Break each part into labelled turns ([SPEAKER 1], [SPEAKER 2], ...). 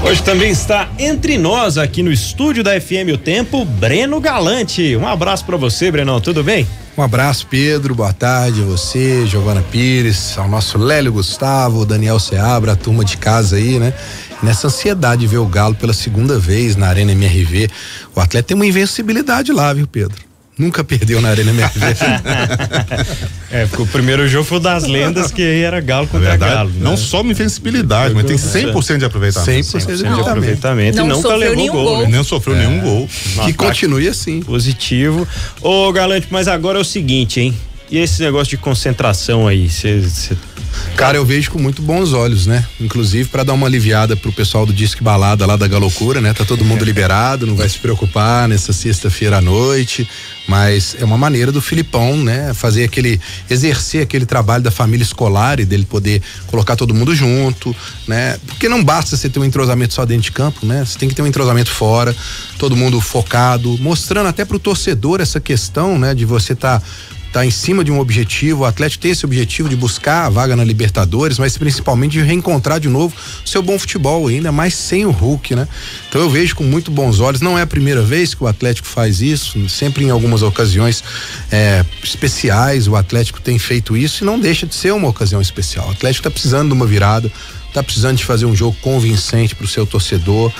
[SPEAKER 1] Hoje também está entre nós aqui no estúdio da FM O Tempo, Breno Galante. Um abraço para você, Brenão, tudo bem?
[SPEAKER 2] Um abraço, Pedro, boa tarde a você, Giovana Pires, ao nosso Lélio Gustavo, Daniel Seabra, a turma de casa aí, né? Nessa ansiedade de ver o Galo pela segunda vez na Arena MRV, o atleta tem uma invencibilidade lá, viu, Pedro? Nunca perdeu na Arena MRV.
[SPEAKER 1] Porque o primeiro jogo foi das lendas, que aí era Galo contra Galo.
[SPEAKER 3] Não só uma invencibilidade, mas tem 100% de aproveitamento.
[SPEAKER 2] 100% de aproveitamento.
[SPEAKER 1] E nunca levou gol, né?
[SPEAKER 3] Não sofreu nenhum gol.
[SPEAKER 2] Que continue assim.
[SPEAKER 1] Positivo. Ô, Galante, mas agora é o seguinte, hein? E esse negócio de concentração aí?
[SPEAKER 2] Cara, eu vejo com muito bons olhos, né? Inclusive para dar uma aliviada pro pessoal do Disque Balada lá da Galocura, né? Tá todo mundo liberado, não vai se preocupar nessa sexta-feira à noite, mas é uma maneira do Filipão, né? Exercer aquele trabalho da família escolar e dele poder colocar todo mundo junto, né? Porque não basta você ter um entrosamento só dentro de campo, né? Você tem que ter um entrosamento fora, todo mundo focado, mostrando até pro torcedor essa questão, né? De você tá em cima de um objetivo, o Atlético tem esse objetivo de buscar a vaga na Libertadores, mas principalmente de reencontrar de novo o seu bom futebol, ainda mais sem o Hulk, né? Então eu vejo com muito bons olhos, não é a primeira vez que o Atlético faz isso, sempre em algumas ocasiões especiais o Atlético tem feito isso e não deixa de ser uma ocasião especial. O Atlético tá precisando de uma virada, tá precisando de fazer um jogo convincente pro seu torcedor,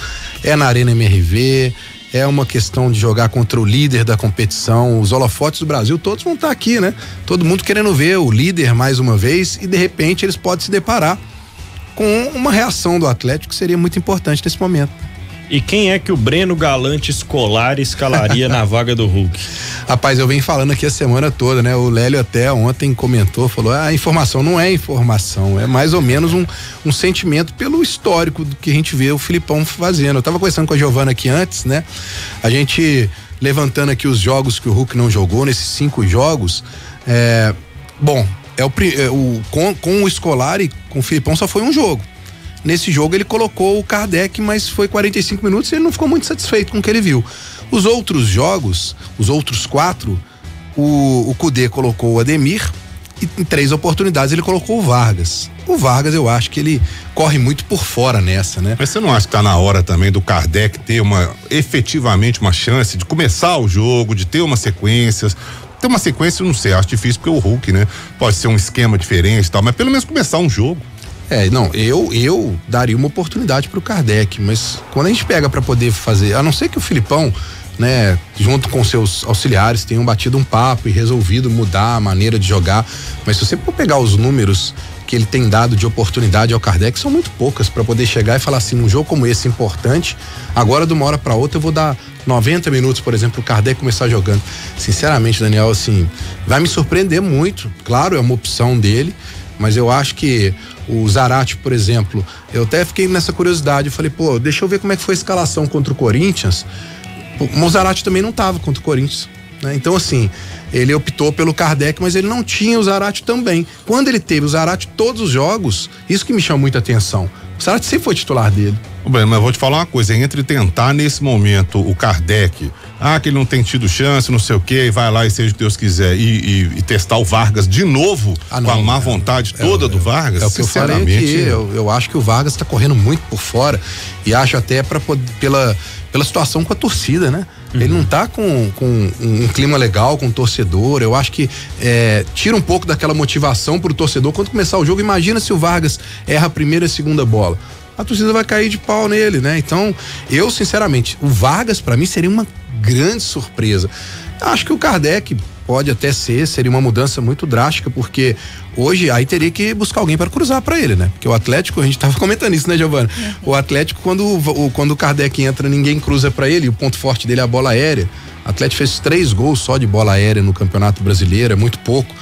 [SPEAKER 2] na Arena MRV, é uma questão de jogar contra o líder da competição, os holofotes do Brasil todos vão estar aqui, né? Todo mundo querendo ver o líder mais uma vez e de repente eles podem se deparar com uma reação do Atlético que seria muito importante nesse momento.
[SPEAKER 1] E quem é que o Breno Galante escolar escalaria na vaga do Hulk?
[SPEAKER 2] Rapaz, eu venho falando aqui a semana toda, né? O Lélio até ontem comentou, falou, a informação não é informação, é mais ou menos um sentimento pelo histórico do que a gente vê o Filipão fazendo. Eu tava conversando com a Giovana aqui antes, né? A gente levantando aqui os jogos que o Hulk não jogou, nesses 5 jogos, com o escolar e com o Filipão só foi um jogo. Nesse jogo ele colocou o Kardec, mas foi 45 minutos e ele não ficou muito satisfeito com o que ele viu. Os outros jogos, os outros 4, o Kudê colocou o Ademir e em 3 oportunidades ele colocou o Vargas. O Vargas eu acho que ele corre muito por fora nessa, né?
[SPEAKER 3] Mas você não acha que tá na hora também do Kardec ter efetivamente uma chance de começar o jogo, de ter uma sequência? Ter uma sequência, eu não sei, acho difícil porque o Hulk, né? Pode ser um esquema diferente e tal, mas pelo menos começar um jogo.
[SPEAKER 2] Eu daria uma oportunidade pro Kardec, mas quando a gente pega para poder fazer, a não ser que o Filipão, né, junto com seus auxiliares tenham batido um papo e resolvido mudar a maneira de jogar, mas se você for pegar os números que ele tem dado de oportunidade ao Kardec, são muito poucas para poder chegar e falar assim, num jogo como esse importante, agora de uma hora para outra eu vou dar 90 minutos, por exemplo, o Kardec começar jogando. Sinceramente, Daniel, assim, vai me surpreender muito, claro, é uma opção dele, mas eu acho que o Zarate, por exemplo, eu até fiquei nessa curiosidade, eu falei, deixa eu ver como é que foi a escalação contra o Corinthians. O Zarate também não estava contra o Corinthians, né? Então, assim, ele optou pelo Kardec, mas ele não tinha o Zarate também. Quando ele teve o Zarate todos os jogos, isso que me chama muita atenção. O Zarate sempre foi titular dele.
[SPEAKER 3] Bem, mas vou te falar uma coisa, entre tentar nesse momento o Kardec, que ele não tem tido chance, não sei o quê, e vai lá e seja o que Deus quiser, e testar o Vargas de novo, com a má vontade toda do Vargas,
[SPEAKER 2] é o que eu falei aqui, eu acho que o Vargas está correndo muito por fora e acho até pela situação com a torcida, né? Ele não tá com um clima legal com o torcedor, eu acho que tira um pouco daquela motivação pro torcedor quando começar o jogo. Imagina se o Vargas erra a primeira e a segunda bola, a torcida vai cair de pau nele, né? Então, eu sinceramente, o Vargas pra mim seria uma grande surpresa. Acho que o Kardec pode até seria uma mudança muito drástica, porque hoje aí teria que buscar alguém para cruzar para ele, né? Porque o Atlético, a gente tava comentando isso, né, Giovana? O Atlético, quando o Kardec entra, ninguém cruza para ele, o ponto forte dele é a bola aérea. O Atlético fez 3 gols só de bola aérea no Campeonato Brasileiro, é muito pouco,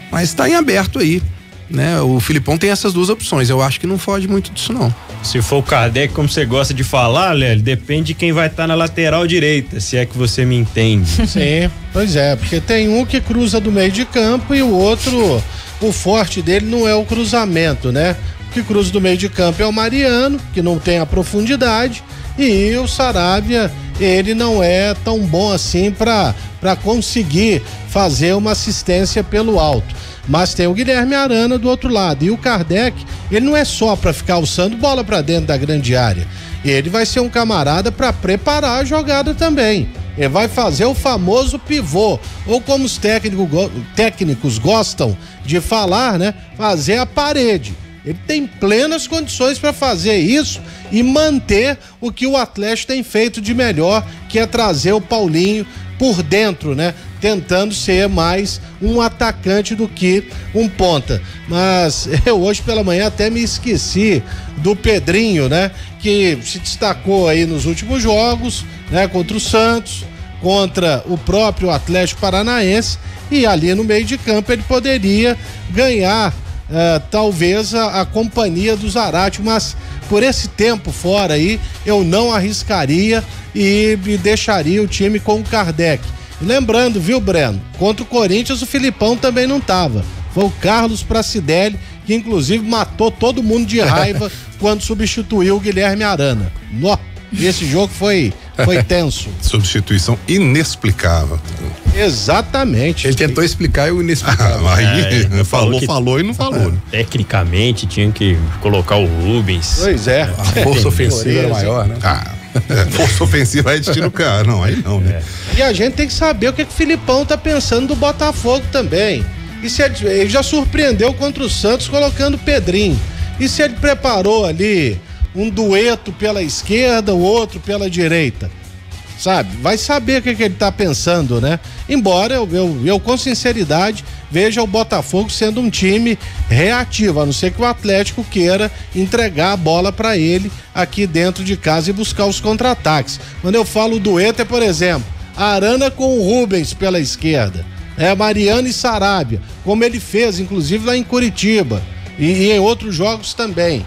[SPEAKER 2] mas tá em aberto aí, né? O Filipão tem essas 2 opções, eu acho que não foge muito disso não.
[SPEAKER 1] Se for o Kardec, como você gosta de falar, Lélio, depende de quem vai estar na lateral direita, se é que você me entende.
[SPEAKER 4] Sim, pois é, porque tem um que cruza do meio de campo e o outro, o forte dele não é o cruzamento, né? O que cruza do meio de campo é o Mariano, que não tem a profundidade, e o Saravia, ele não é tão bom assim para conseguir fazer uma assistência pelo alto. Mas tem o Guilherme Arana do outro lado, e o Kardec, ele não é só para ficar alçando bola para dentro da grande área. Ele vai ser um camarada para preparar a jogada também. Ele vai fazer o famoso pivô, ou como os técnicos gostam de falar, né? Fazer a parede. Ele tem plenas condições para fazer isso e manter o que o Atlético tem feito de melhor, que é trazer o Paulinho por dentro, né? Tentando ser mais um atacante do que um ponta. Mas eu hoje pela manhã até me esqueci do Pedrinho, né? Que se destacou aí nos últimos jogos, né? Contra o Santos, contra o próprio Atlético Paranaense, e ali no meio de campo ele poderia ganhar talvez a companhia do Zarate, mas por esse tempo fora aí eu não arriscaria e deixaria o time com o Kardec. Lembrando, viu, Breno? Contra o Corinthians o Filipão também não tava. Foi o Carlos Pracidelli, que inclusive matou todo mundo de raiva quando substituiu o Guilherme Arana. Esse jogo foi tenso.
[SPEAKER 3] Substituição inexplicável.
[SPEAKER 4] Exatamente.
[SPEAKER 2] Ele tentou explicar o inexplicável.
[SPEAKER 3] Aí falou e não falou. Né?
[SPEAKER 1] Tecnicamente tinha que colocar o Rubens.
[SPEAKER 4] Pois é.
[SPEAKER 2] A força ofensiva era maior, né?
[SPEAKER 3] Força ofensiva aí tira o cara. Não, aí não, né?
[SPEAKER 4] E a gente tem que saber o que o Filipão tá pensando do Botafogo também. E se ele já surpreendeu contra o Santos colocando o Pedrinho. E se ele preparou ali um dueto pela esquerda, o outro pela direita, sabe? Vai saber o que ele tá pensando, né? Embora eu com sinceridade veja o Botafogo sendo um time reativo, a não ser que o Atlético queira entregar a bola para ele aqui dentro de casa e buscar os contra-ataques. Quando eu falo dueto é, por exemplo, Arana com o Rubens pela esquerda, Mariano e Sarabia, como ele fez inclusive lá em Curitiba e em outros jogos também.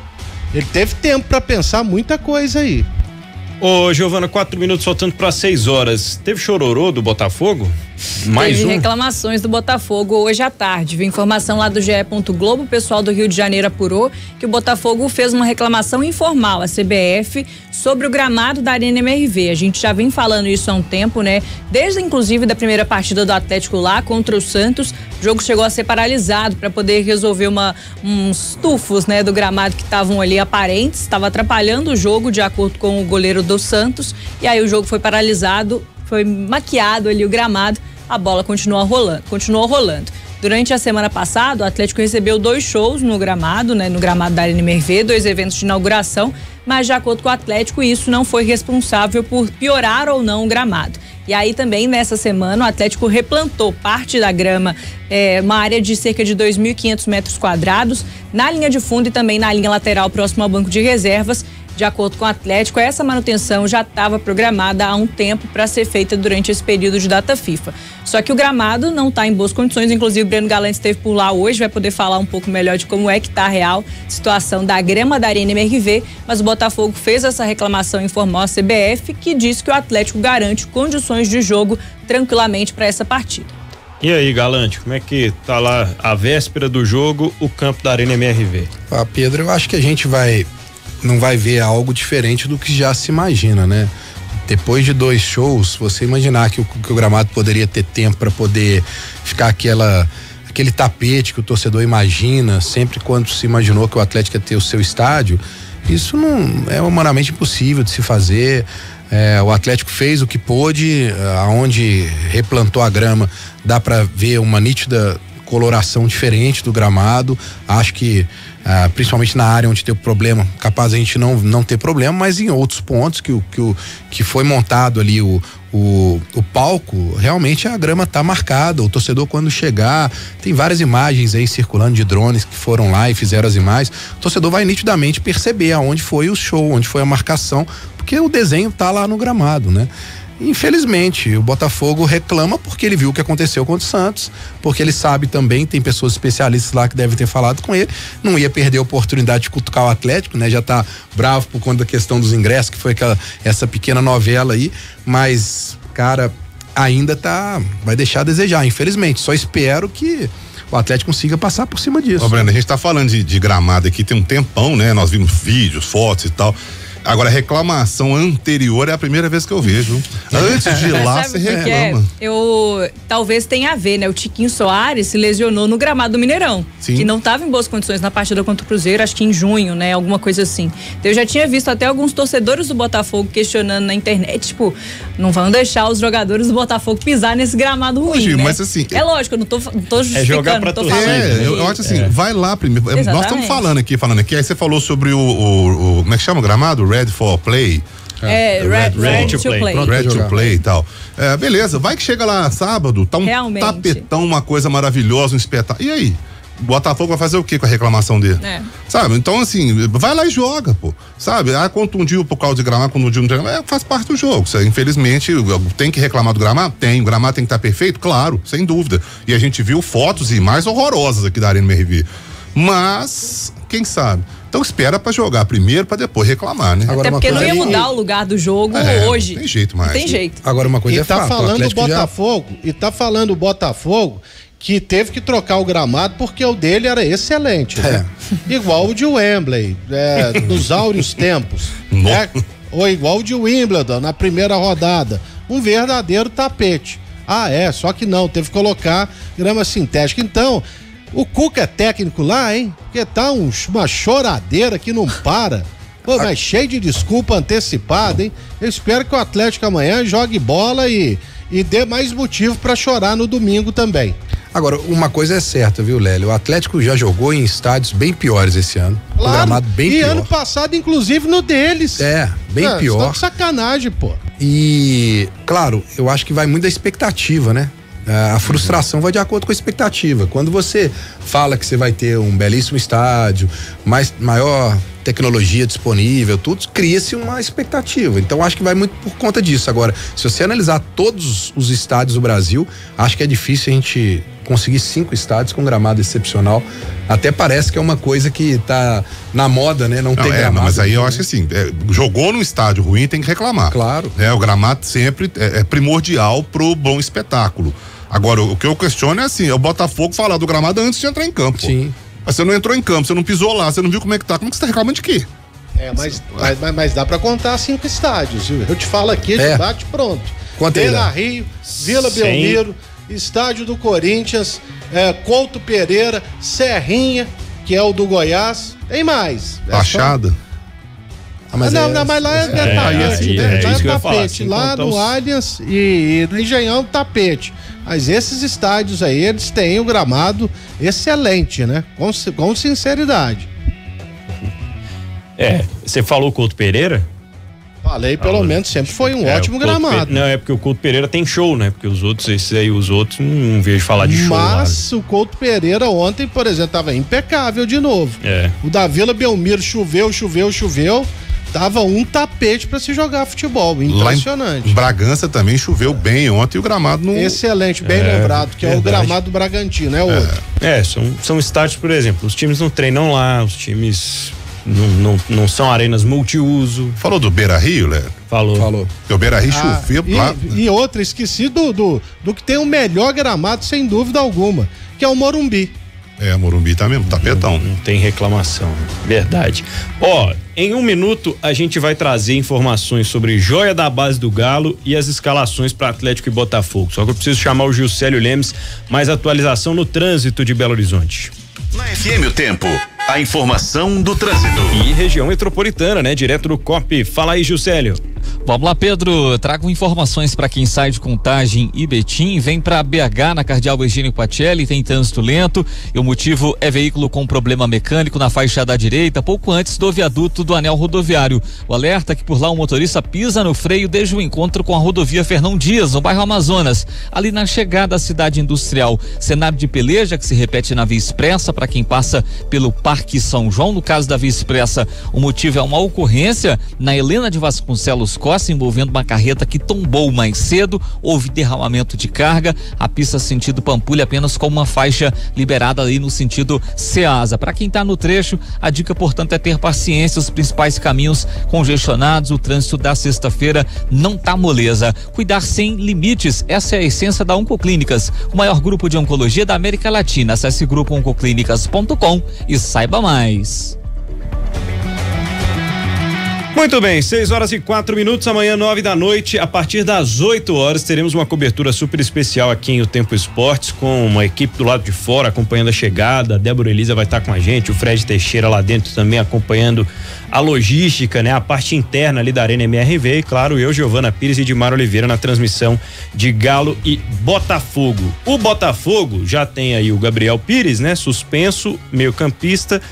[SPEAKER 4] Ele teve tempo para pensar muita coisa aí.
[SPEAKER 1] Ô, Giovana, 4 minutos faltando para 6 horas. Teve chororô do Botafogo?
[SPEAKER 5] Teve reclamações do Botafogo hoje à tarde. Viu informação lá do GE. Globo, o pessoal do Rio de Janeiro apurou que o Botafogo fez uma reclamação informal à CBF sobre o gramado da Arena MRV. A gente já vem falando isso há um tempo, né? Desde inclusive da primeira partida do Atlético lá contra o Santos, o jogo chegou a ser paralisado para poder resolver uns tufos, né, do gramado que estavam ali aparentes, estava atrapalhando o jogo de acordo com o goleiro do Santos, e aí o jogo foi paralisado, foi maquiado ali o gramado, a bola continuou rolando. Durante a semana passada, o Atlético recebeu 2 shows no gramado, né, no gramado da Arena MRV, 2 eventos de inauguração, mas de acordo com o Atlético, isso não foi responsável por piorar ou não o gramado. E aí também nessa semana o Atlético replantou parte da grama, uma área de cerca de 2.500 metros quadrados, na linha de fundo e também na linha lateral próximo ao banco de reservas. De acordo com o Atlético, essa manutenção já estava programada há um tempo para ser feita durante esse período de data FIFA. Só que o gramado não está em boas condições, inclusive o Breno Galante esteve por lá hoje, vai poder falar um pouco melhor de como é que está a real situação da grama da Arena MRV, mas o Botafogo fez essa reclamação informal à CBF, que diz que o Atlético garante condições de jogo tranquilamente para essa partida.
[SPEAKER 1] E aí, Galante, como é que tá lá a véspera do jogo, o campo da Arena MRV?
[SPEAKER 2] Pedro, eu acho que a gente não vai ver algo diferente do que já se imagina, né? Depois de 2 shows, você imaginar que o gramado poderia ter tempo para poder ficar aquele tapete que o torcedor imagina sempre quando se imaginou que o Atlético ia ter o seu estádio, isso não é humanamente impossível de se fazer. O Atlético fez o que pôde, aonde replantou a grama, dá para ver uma nítida coloração diferente do gramado. Acho que principalmente na área onde tem o problema, capaz a gente não ter problema, mas em outros pontos que foi montado ali o palco, realmente a grama tá marcada. O torcedor, quando chegar, tem várias imagens aí circulando de drones que foram lá e fizeram as imagens. O torcedor vai nitidamente perceber aonde foi o show, onde foi a marcação, porque o desenho tá lá no gramado, né? Infelizmente, o Botafogo reclama porque ele viu o que aconteceu contra o Santos, porque ele sabe também, tem pessoas especialistas lá que devem ter falado com ele, não ia perder a oportunidade de cutucar o Atlético, né? Já tá bravo por conta da questão dos ingressos, que foi essa pequena novela aí, mas, cara, ainda vai deixar a desejar, infelizmente. Só espero que o Atlético consiga passar por cima disso.
[SPEAKER 3] Ô, Breno, a gente tá falando de gramado aqui tem um tempão, né? Nós vimos vídeos, fotos e tal. Agora, reclamação anterior é a primeira vez que eu vejo. Antes de ir lá, você reclama.
[SPEAKER 5] Talvez tenha a ver, né? O Tiquinho Soares se lesionou no gramado do Mineirão.
[SPEAKER 3] Sim.
[SPEAKER 5] Que não estava em boas condições na partida contra o Cruzeiro, acho que em junho, né? Alguma coisa assim. Então, eu já tinha visto até alguns torcedores do Botafogo questionando na internet, tipo, não vão deixar os jogadores do Botafogo pisar nesse gramado ruim,
[SPEAKER 3] Hoje,
[SPEAKER 5] né?
[SPEAKER 3] mas assim...
[SPEAKER 5] É lógico, eu não tô justificando,
[SPEAKER 1] jogar pra
[SPEAKER 5] não tô
[SPEAKER 1] torcida,
[SPEAKER 5] falando.
[SPEAKER 3] eu acho assim, vai lá primeiro.
[SPEAKER 5] Exatamente.
[SPEAKER 3] Nós estamos falando aqui, aí você falou sobre o como é que chama o gramado? Red for Play.
[SPEAKER 5] Ready to play.
[SPEAKER 3] Ready to play e tal. Beleza, vai que chega lá sábado, tá um
[SPEAKER 5] Realmente.
[SPEAKER 3] tapetão, uma coisa maravilhosa, um espetáculo. E aí? O Botafogo vai fazer o que com a reclamação dele? Sabe? Então, assim, vai lá e joga, pô. Sabe? Contundiu por causa de gramado, contundiu no gramado, faz parte do jogo. Infelizmente, tem que reclamar do gramado? Tem. O gramado tem que estar perfeito? Claro, sem dúvida. E a gente viu fotos e imagens horrorosas aqui da Arena MRV. Mas, quem sabe? Então espera pra jogar primeiro, pra depois reclamar, né?
[SPEAKER 5] Até porque não ia mudar o lugar do jogo hoje.
[SPEAKER 3] Não tem jeito mais.
[SPEAKER 5] Não tem jeito.
[SPEAKER 2] Agora uma coisa
[SPEAKER 4] Tá falando o Botafogo que teve que trocar o gramado porque o dele era excelente, né? Igual o de Wembley, dos áureos tempos. Ou igual o de Wimbledon, na primeira rodada. Um verdadeiro tapete. Só que não, teve que colocar grama sintética. Então, o Cuca é técnico lá, hein? Porque tá uma choradeira que não para. Pô, mas cheio de desculpa antecipada, hein? Eu espero que o Atlético amanhã jogue bola e dê mais motivo pra chorar no domingo também.
[SPEAKER 2] Agora, uma coisa é certa, viu, Lélio? O Atlético já jogou em estádios bem piores esse ano.
[SPEAKER 4] Claro,
[SPEAKER 2] um gramado bem pior.
[SPEAKER 4] E ano passado, inclusive, no deles.
[SPEAKER 2] Bem pior.
[SPEAKER 4] Tá de sacanagem, pô.
[SPEAKER 2] E, claro, eu acho que vai muito da expectativa, né? A frustração vai de acordo com a expectativa. Quando você fala que você vai ter um belíssimo estádio, maior tecnologia disponível, tudo, cria-se uma expectativa. Então acho que vai muito por conta disso. Agora, se você analisar todos os estádios do Brasil, acho que é difícil a gente conseguir 5 estádios com gramado excepcional. Até parece que é uma coisa que tá na moda, né? Não tem gramado.
[SPEAKER 3] Mas aí eu acho que assim, jogou num estádio ruim, tem que reclamar.
[SPEAKER 2] Claro.
[SPEAKER 3] O gramado sempre é primordial pro bom espetáculo. Agora, o que eu questiono é assim, o Botafogo falar do gramado antes de entrar em campo.
[SPEAKER 2] Sim.
[SPEAKER 3] Mas você não entrou em campo, você não pisou lá, você não viu como é que tá. Como é que você tá reclamando de quê?
[SPEAKER 4] Mas dá pra contar 5 estádios. Eu te falo aqui, debate pronto. Beira Rio, Vila Belmiro, Estádio do Corinthians, Couto Pereira, Serrinha, que é o do Goiás. Tem mais.
[SPEAKER 3] Baixada.
[SPEAKER 4] Mas lá é tapete, né? Lá é tapete. Lá no Allianz e no Engenhão, tapete. Mas esses estádios aí, eles têm o gramado excelente, né? Com sinceridade.
[SPEAKER 1] Você falou Couto Pereira?
[SPEAKER 4] Falei, pelo menos sempre foi um ótimo gramado.
[SPEAKER 1] Não, é porque o Couto Pereira tem show, né? Porque os outros não vejo falar de show.
[SPEAKER 4] Mas o Couto Pereira ontem, por exemplo, tava impecável de novo. O da Vila Belmiro choveu. Tava um tapete pra se jogar futebol, impressionante.
[SPEAKER 3] Lá em Bragança também choveu bem ontem e o gramado não...
[SPEAKER 4] Excelente, bem lembrado, que é o gramado do Bragantino, é outro.
[SPEAKER 1] São estádios, por exemplo, os times não treinam lá, os times não são arenas multiuso.
[SPEAKER 3] Falou do Beira Rio, Léo?
[SPEAKER 1] Falou.
[SPEAKER 3] Porque o Beira Rio choveu lá.
[SPEAKER 4] E outra, esqueci do que tem o melhor gramado, sem dúvida alguma, que é o Morumbi.
[SPEAKER 3] O Morumbi tá mesmo, tapetão.
[SPEAKER 1] Não tem reclamação, verdade. Em 1 minuto a gente vai trazer informações sobre joia da base do Galo e as escalações para Atlético e Botafogo. Só que eu preciso chamar o Gilcélio Lemes, mais atualização no trânsito de Belo Horizonte.
[SPEAKER 6] Na FM o Tempo, a informação do trânsito.
[SPEAKER 1] E região metropolitana, né? Direto do COP. Fala aí, Gilcélio.
[SPEAKER 7] Vamos lá, Pedro. Trago informações para quem sai de Contagem e Betim. Vem para BH na Cardeal Eugênio Pacelli. Tem trânsito lento e o motivo é veículo com problema mecânico na faixa da direita, pouco antes do viaduto do anel rodoviário. O alerta é que por lá o motorista pisa no freio desde o encontro com a rodovia Fernão Dias, no bairro Amazonas, ali na chegada à cidade industrial. Cenário de peleja que se repete na Via Expressa para quem passa pelo Parque São João. No caso da Via Expressa, o motivo é uma ocorrência na Helena de Vasconcelos Costa, envolvendo uma carreta que tombou mais cedo. Houve derramamento de carga. A pista sentido Pampulha apenas com uma faixa liberada ali no sentido Ceasa. Para quem está no trecho, a dica, portanto, é ter paciência. Os principais caminhos congestionados. O trânsito da sexta-feira não tá moleza. Cuidar sem limites, essa é a essência da Oncoclínicas, o maior grupo de oncologia da América Latina. Acesse grupooncoclínicas.com e saiba mais.
[SPEAKER 1] Muito bem, 6h04, amanhã 9 da noite, a partir das 8 horas teremos uma cobertura super especial aqui em O Tempo Esportes, com uma equipe do lado de fora acompanhando a chegada. A Débora Elisa vai estar com a gente, o Fred Teixeira lá dentro também acompanhando a logística, né? A parte interna ali da Arena MRV, e claro, eu, Giovana Pires e Edmar Oliveira na transmissão de Galo e Botafogo. O Botafogo já tem aí o Gabriel Pires, né? Suspenso, meio-campista,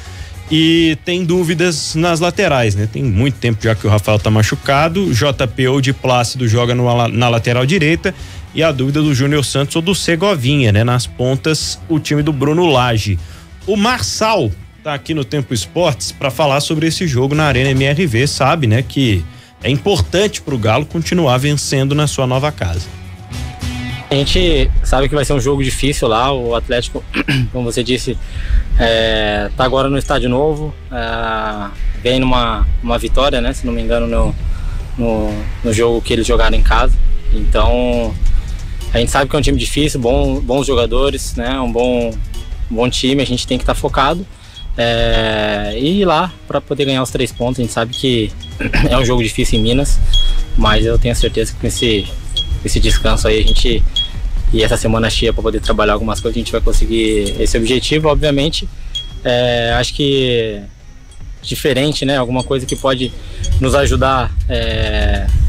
[SPEAKER 1] e tem dúvidas nas laterais, né? Tem muito tempo já que o Rafael tá machucado, JP ou de Plácido joga na lateral direita, e a dúvida do Júnior Santos ou do Segovinha, né? Nas pontas, o time do Bruno Lage. O Marçal tá aqui no Tempo Esportes para falar sobre esse jogo na Arena MRV, sabe, né? Que é importante pro Galo continuar vencendo na sua nova casa.
[SPEAKER 8] A gente sabe que vai ser um jogo difícil lá, o Atlético, como você disse, tá agora no estádio novo, vem numa vitória, né, se não me engano, no jogo que eles jogaram em casa. Então, a gente sabe que é um time difícil, bons jogadores, né, um bom time, a gente tem que estar focado e ir lá para poder ganhar os 3 pontos. A gente sabe que é um jogo difícil em Minas, mas eu tenho certeza que com esse descanso aí e essa semana cheia para poder trabalhar algumas coisas, a gente vai conseguir esse objetivo. Obviamente, acho que diferente, né? Alguma coisa que pode nos ajudar,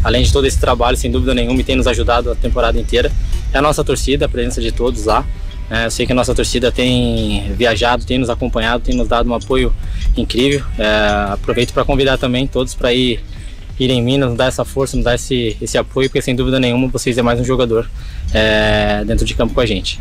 [SPEAKER 8] além de todo esse trabalho, sem dúvida nenhuma, e tem nos ajudado a temporada inteira, é a nossa torcida, a presença de todos lá. Eu sei que a nossa torcida tem viajado, tem nos acompanhado, tem nos dado um apoio incrível. Aproveito para convidar também todos para ir em Minas, nos dar essa força, nos dar esse apoio, porque sem dúvida nenhuma vocês é mais um jogador dentro de campo com a gente.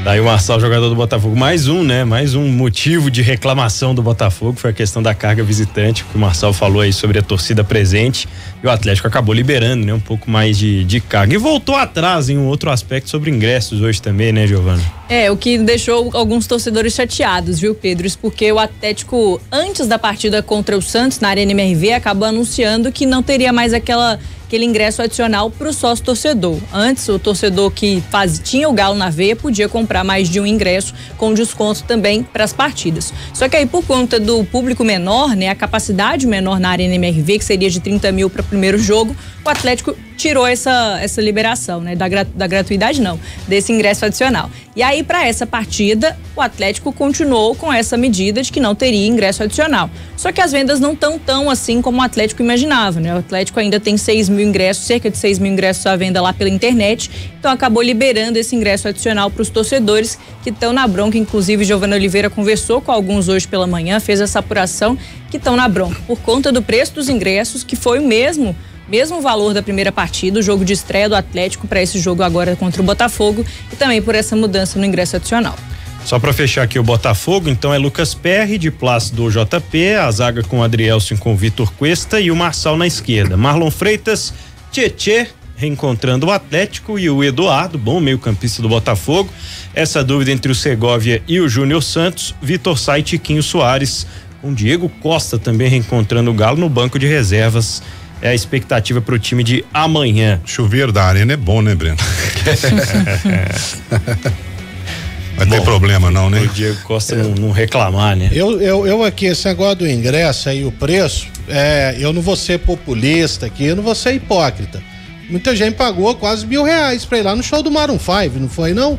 [SPEAKER 1] Daí o Marçal, jogador do Botafogo, mais um motivo de reclamação do Botafogo foi a questão da carga visitante, que o Marçal falou aí sobre a torcida presente, e o Atlético acabou liberando, né, um pouco mais de carga, e voltou atrás em um outro aspecto sobre ingressos hoje também, né, Giovana?
[SPEAKER 5] O que deixou alguns torcedores chateados, viu, Pedro? Isso porque o Atlético, antes da partida contra o Santos na Arena MRV, acabou anunciando que não teria mais aquele ingresso adicional para o sócio torcedor. Antes, o torcedor que tinha o Galo na veia podia comprar mais de um ingresso com desconto também para as partidas. Só que aí, por conta do público menor, né, a capacidade menor na Arena MRV, que seria de 30 mil para o primeiro jogo, o Atlético tirou essa liberação, né, da gratuidade não, desse ingresso adicional. E aí, para essa partida, o Atlético continuou com essa medida de que não teria ingresso adicional. Só que as vendas não estão tão assim como o Atlético imaginava, né? O Atlético ainda tem 6 mil ingressos, cerca de 6 mil ingressos à venda lá pela internet, então acabou liberando esse ingresso adicional para os torcedores que estão na bronca. Inclusive, Giovana Oliveira conversou com alguns hoje pela manhã, fez essa apuração, que estão na bronca por conta do preço dos ingressos, que foi o mesmo valor da primeira partida, o jogo de estreia do Atlético para esse jogo agora contra o Botafogo, e também por essa mudança no ingresso adicional.
[SPEAKER 1] Só para fechar aqui o Botafogo, então é Lucas Perry, de Plácido JP, a zaga com o Adrielson, com o Vitor Cuesta e o Marçal na esquerda. Marlon Freitas, Tietê, reencontrando o Atlético, e o Eduardo, bom meio-campista do Botafogo. Essa dúvida entre o Segovia e o Júnior Santos, Vitor Sá e Tiquinho Soares, com Diego Costa também reencontrando o Galo no banco de reservas. É a expectativa pro time de amanhã.
[SPEAKER 3] Chuveiro da Arena é bom, né, Breno? Vai ter problema não, né?
[SPEAKER 1] O Diego Costa não reclamar, né?
[SPEAKER 4] Eu aqui, esse negócio do ingresso aí, o preço, eu não vou ser populista aqui, eu não vou ser hipócrita. Muita gente pagou quase R$1.000 pra ir lá no show do Maroon 5, não foi não?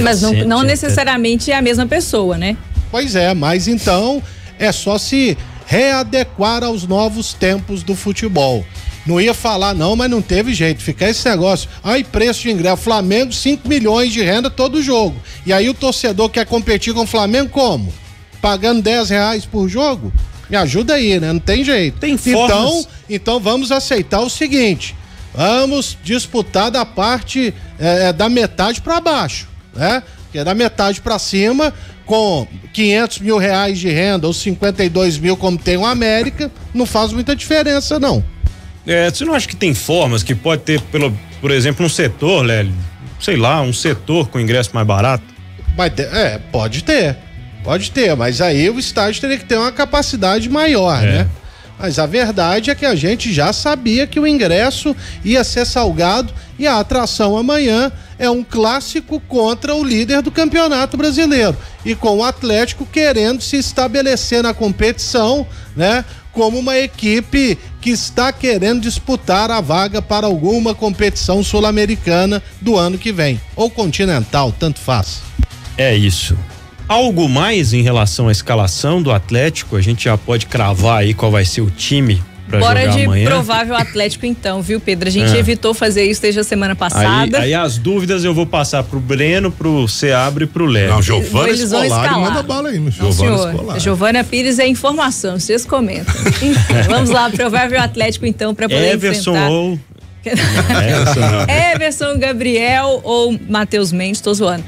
[SPEAKER 5] Mas não necessariamente é a mesma pessoa, né?
[SPEAKER 4] Pois é, mas então é só se readequar aos novos tempos do futebol. Não ia falar não, mas não teve jeito, ficar esse negócio, preço de ingresso, Flamengo 5 milhões de renda todo jogo, e aí o torcedor quer competir com o Flamengo como? Pagando R$10 por jogo? Me ajuda aí, né? Não tem jeito.
[SPEAKER 1] Tem formas.
[SPEAKER 4] Então vamos aceitar o seguinte, vamos disputar da parte da metade para baixo, né? Que é da metade para cima, com R$500 mil de renda ou 52 mil como tem o América, não faz muita diferença não.
[SPEAKER 1] Você não acha que tem formas que pode ter, por exemplo, um setor, Lélio, sei lá, um setor com ingresso mais barato?
[SPEAKER 4] Pode ter, mas aí o estádio teria que ter uma capacidade maior, né? Mas a verdade é que a gente já sabia que o ingresso ia ser salgado e a atração amanhã é um clássico contra o líder do Campeonato Brasileiro. E com o Atlético querendo se estabelecer na competição, né? Como uma equipe que está querendo disputar a vaga para alguma competição sul-americana do ano que vem. Ou continental, tanto faz.
[SPEAKER 1] É isso. Algo mais em relação à escalação do Atlético? A gente já pode cravar aí qual vai ser o time pra
[SPEAKER 5] Bora
[SPEAKER 1] jogar
[SPEAKER 5] de
[SPEAKER 1] amanhã.
[SPEAKER 5] Provável Atlético então, viu, Pedro? A gente evitou fazer isso desde a semana passada.
[SPEAKER 1] Aí as dúvidas eu vou passar pro Breno, pro Seabra e pro Léo.
[SPEAKER 3] Não, Giovana
[SPEAKER 5] Eles vão
[SPEAKER 3] Scolari
[SPEAKER 5] escalar.
[SPEAKER 3] manda bala aí,
[SPEAKER 5] Não,
[SPEAKER 3] Giovana
[SPEAKER 5] senhor.
[SPEAKER 3] Scolari.
[SPEAKER 5] Giovana Pires é informação, vocês comentam. Enfim, vamos lá, Provável Atlético então, para poder
[SPEAKER 1] Everson
[SPEAKER 5] enfrentar.
[SPEAKER 1] ou...
[SPEAKER 5] Everson, Gabriel ou Matheus Mendes, tô zoando.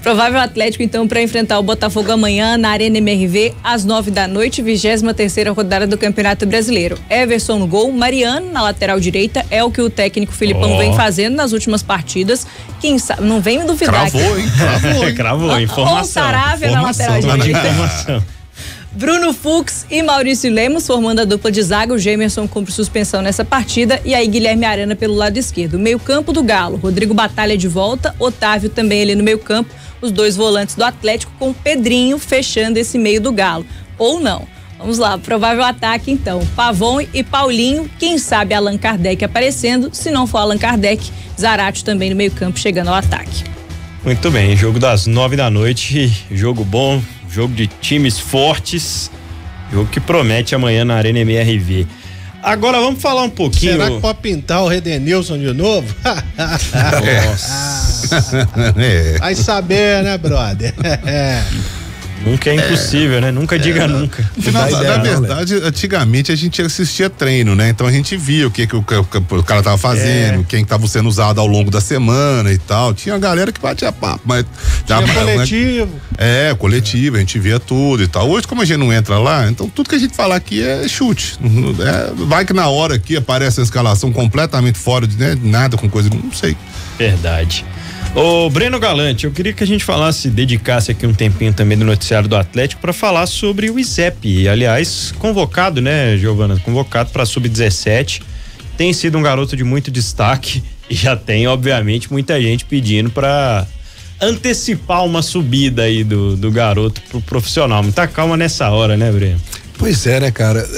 [SPEAKER 5] Provável Atlético, então, para enfrentar o Botafogo amanhã na Arena MRV, às 9h, 23ª rodada do Campeonato Brasileiro. Everson no gol, Mariano na lateral direita, é o que o técnico Filipão vem fazendo nas últimas partidas. Quem sabe, não vem me duvidar.
[SPEAKER 3] Cravou, hein? Cravou, hein?
[SPEAKER 1] Cravou, informação.
[SPEAKER 5] Ou Saravia na lateral direita. Bruno Fux e Maurício Lemos formando a dupla de zaga. O Gemerson cumpre suspensão nessa partida e aí Guilherme Arana pelo lado esquerdo. Meio campo do Galo, Rodrigo Batalha de volta, Otávio também ali no meio campo, os dois volantes do Atlético com o Pedrinho fechando esse meio do Galo. Ou não. Vamos lá, provável ataque então. Pavon e Paulinho, quem sabe Allan Kardec aparecendo, se não for Allan Kardec, Zarate também no meio campo chegando ao ataque.
[SPEAKER 1] Muito bem, jogo das 9h, jogo bom, jogo de times fortes, jogo que promete amanhã na Arena MRV. Agora vamos falar um pouquinho.
[SPEAKER 4] Será que pode pintar o Redenilson de novo?
[SPEAKER 3] Nossa.
[SPEAKER 4] Vai saber, né, brother?
[SPEAKER 1] Nunca é impossível, né? Nunca diga nunca.
[SPEAKER 3] Na verdade, antigamente a gente assistia treino, né? Então a gente via o que o cara tava fazendo, quem tava sendo usado ao longo da semana e tal. Tinha a galera que batia papo, mas...
[SPEAKER 4] Tinha coletivo.
[SPEAKER 3] Coletivo, a gente via tudo e tal. Hoje, como a gente não entra lá, então tudo que a gente falar aqui é chute. Vai que na hora aqui aparece a escalação completamente fora de nada com coisa, não sei.
[SPEAKER 1] Verdade. Ô Breno Galante, eu queria que a gente dedicasse aqui um tempinho também do noticiário do Atlético para falar sobre o Izep, aliás, convocado, né, Giovana? Convocado para sub-17, tem sido um garoto de muito destaque e já tem, obviamente, muita gente pedindo para antecipar uma subida aí do garoto pro profissional. Muita calma nessa hora, né, Breno?
[SPEAKER 2] Pois é, né, cara?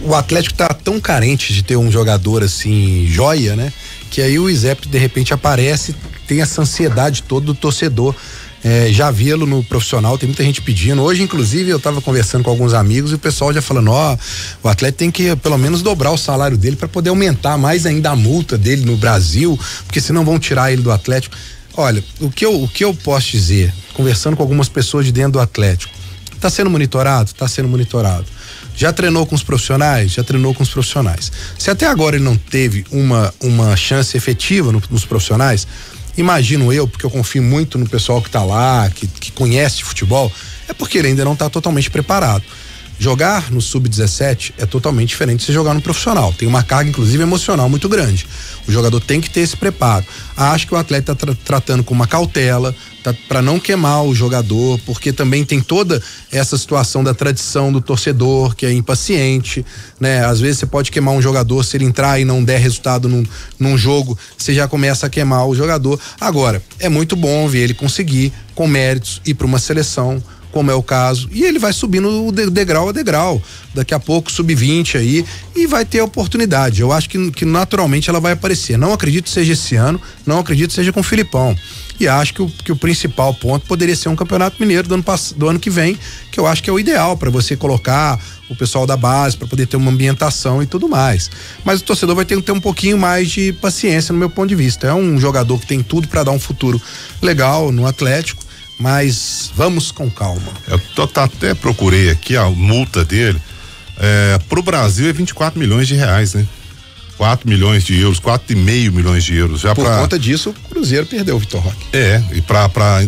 [SPEAKER 2] O Atlético tá tão carente de ter um jogador assim, joia, né? Que aí o Izep de repente aparece, tem essa ansiedade toda do torcedor. Já vê-lo no profissional, tem muita gente pedindo. Hoje, inclusive, eu tava conversando com alguns amigos e o pessoal já falando, o Atlético tem que pelo menos dobrar o salário dele para poder aumentar mais ainda a multa dele no Brasil, porque senão vão tirar ele do Atlético. Olha, o que eu posso dizer, conversando com algumas pessoas de dentro do Atlético, tá sendo monitorado? Tá sendo monitorado. Já treinou com os profissionais? Já treinou com os profissionais. Se até agora ele não teve uma chance efetiva nos profissionais, imagino eu, porque eu confio muito no pessoal que tá lá, que conhece futebol, é porque ele ainda não tá totalmente preparado. Jogar no sub-17 é totalmente diferente de você jogar no profissional. Tem uma carga, inclusive, emocional muito grande. O jogador tem que ter esse preparo. Acho que o atleta tá tratando com uma cautela, para não queimar o jogador, porque também tem toda essa situação da tradição do torcedor, que é impaciente, né? Às vezes você pode queimar um jogador, se ele entrar e não der resultado num jogo, você já começa a queimar o jogador. Agora, é muito bom ver ele conseguir, com méritos, ir para uma seleção, como é o caso, e ele vai subindo degrau a degrau, daqui a pouco sub-20 aí, e vai ter oportunidade. Eu acho que naturalmente ela vai aparecer. Não acredito que seja esse ano, não acredito que seja com o Filipão, e acho que o principal ponto poderia ser um campeonato mineiro do ano que vem, que eu acho que é o ideal para você colocar o pessoal da base, para poder ter uma ambientação e tudo mais. Mas o torcedor vai ter que ter um pouquinho mais de paciência, no meu ponto de vista. É um jogador que tem tudo para dar um futuro legal no Atlético, mas vamos com calma.
[SPEAKER 3] Eu até procurei aqui a multa dele, pro Brasil é 24 milhões de reais, né? 4 milhões de euros, 4,5 milhões de euros. Já
[SPEAKER 2] por conta disso, o Cruzeiro perdeu o Vitor Roque.
[SPEAKER 3] E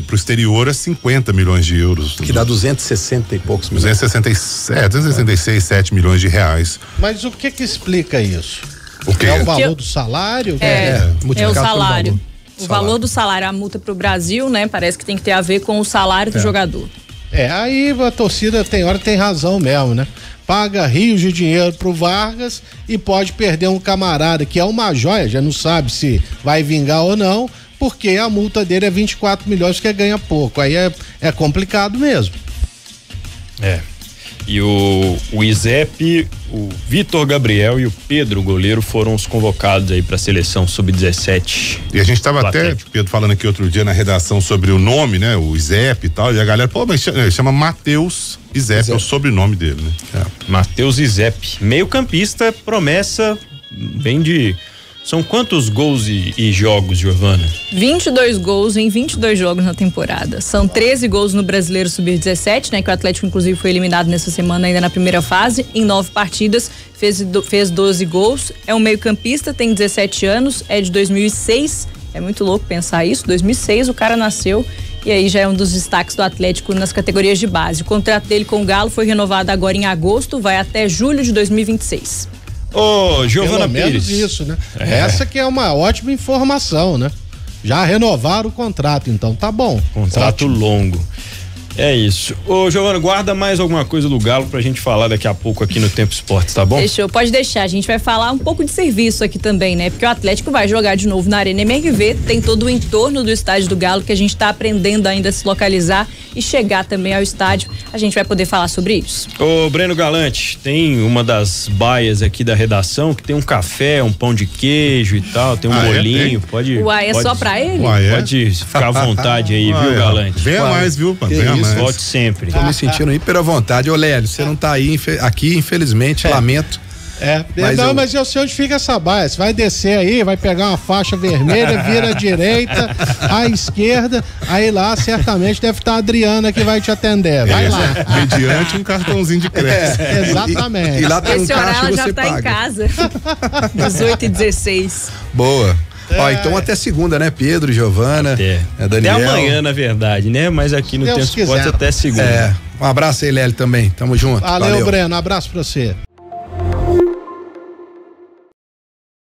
[SPEAKER 3] pro exterior é 50 milhões de euros.
[SPEAKER 2] Que dá 260 e poucos milhões.
[SPEAKER 3] 266, 7 milhões de reais.
[SPEAKER 4] Mas o que explica isso?
[SPEAKER 3] O quê?
[SPEAKER 4] É o valor do salário?
[SPEAKER 5] É o salário. O
[SPEAKER 2] Salário.
[SPEAKER 5] valor do salário, a multa pro Brasil, né? Parece que tem que ter a ver com o salário do jogador.
[SPEAKER 4] Aí a torcida tem hora que tem razão mesmo, né? Paga rios de dinheiro pro Vargas e pode perder um camarada que é uma joia, já não sabe se vai vingar ou não, porque a multa dele é 24 milhões, que ganha pouco. Aí é complicado mesmo.
[SPEAKER 1] E o Izep, o Vitor Gabriel e o Pedro, o goleiro, foram os convocados aí pra seleção sub-17.
[SPEAKER 3] E a gente tava até, Pedro, falando aqui outro dia na redação sobre o nome, né? O Izep e tal, e a galera, pô, mas chama Matheus Izep, é o sobrenome dele, né?
[SPEAKER 1] Matheus Izep, meio campista, promessa, vem de... São quantos gols e jogos, Giovana?
[SPEAKER 5] 22 gols em 22 jogos na temporada. São 13 gols no Brasileiro Sub-17, né? Que o Atlético, inclusive, foi eliminado nessa semana ainda na primeira fase. Em 9 partidas, fez 12 gols. É um meio-campista, tem 17 anos, é de 2006. É muito louco pensar isso. 2006 o cara nasceu e aí já é um dos destaques do Atlético nas categorias de base. O contrato dele com o Galo foi renovado agora em agosto, vai até julho de 2026.
[SPEAKER 1] Ô, Giovana Pires.
[SPEAKER 4] Isso, né? Essa que é uma ótima informação, né? Já renovaram o contrato, então tá bom.
[SPEAKER 1] Contrato longo. É isso. Ô, Giovana, guarda mais alguma coisa do Galo pra gente falar daqui a pouco aqui no Tempo Esportes, tá bom?
[SPEAKER 5] Fechou, pode deixar. A gente vai falar um pouco de serviço aqui também, né? Porque o Atlético vai jogar de novo na Arena MRV, tem todo o entorno do estádio do Galo que a gente tá aprendendo ainda a se localizar e chegar também ao estádio. A gente vai poder falar sobre isso.
[SPEAKER 1] Ô, Breno Galante, tem uma das baias aqui da redação que tem um café, um pão de queijo e tal, tem um bolinho, pode...
[SPEAKER 5] Uai, é só pra ele?
[SPEAKER 1] Pode ficar à vontade aí, viu, Galante?
[SPEAKER 3] Venha mais, viu, mano? Venha mais.
[SPEAKER 1] Volte sempre.
[SPEAKER 2] Tô me sentindo hiper à vontade. Ô, Lélio, você não tá aí aqui, infelizmente, lamento.
[SPEAKER 4] Mas eu sei onde fica essa baia. Você vai descer aí, vai pegar uma faixa vermelha, vira à direita, à esquerda, aí lá certamente deve estar a Adriana que vai te atender. Vai lá.
[SPEAKER 3] Mediante um cartãozinho de crédito.
[SPEAKER 4] Exatamente.
[SPEAKER 2] E lá tem um
[SPEAKER 5] Esse
[SPEAKER 2] caixa
[SPEAKER 5] horário
[SPEAKER 2] que
[SPEAKER 5] já
[SPEAKER 2] você
[SPEAKER 5] tá
[SPEAKER 2] paga.
[SPEAKER 5] em casa. 18h16.
[SPEAKER 2] Boa. Ó, então até segunda, né, Pedro, Giovana, Daniel.
[SPEAKER 1] Até amanhã, na verdade, né? Mas aqui no Tempo Esportes até segunda.
[SPEAKER 2] Um abraço aí, Lélio, também. Tamo junto.
[SPEAKER 4] Valeu, Breno. Um abraço pra você.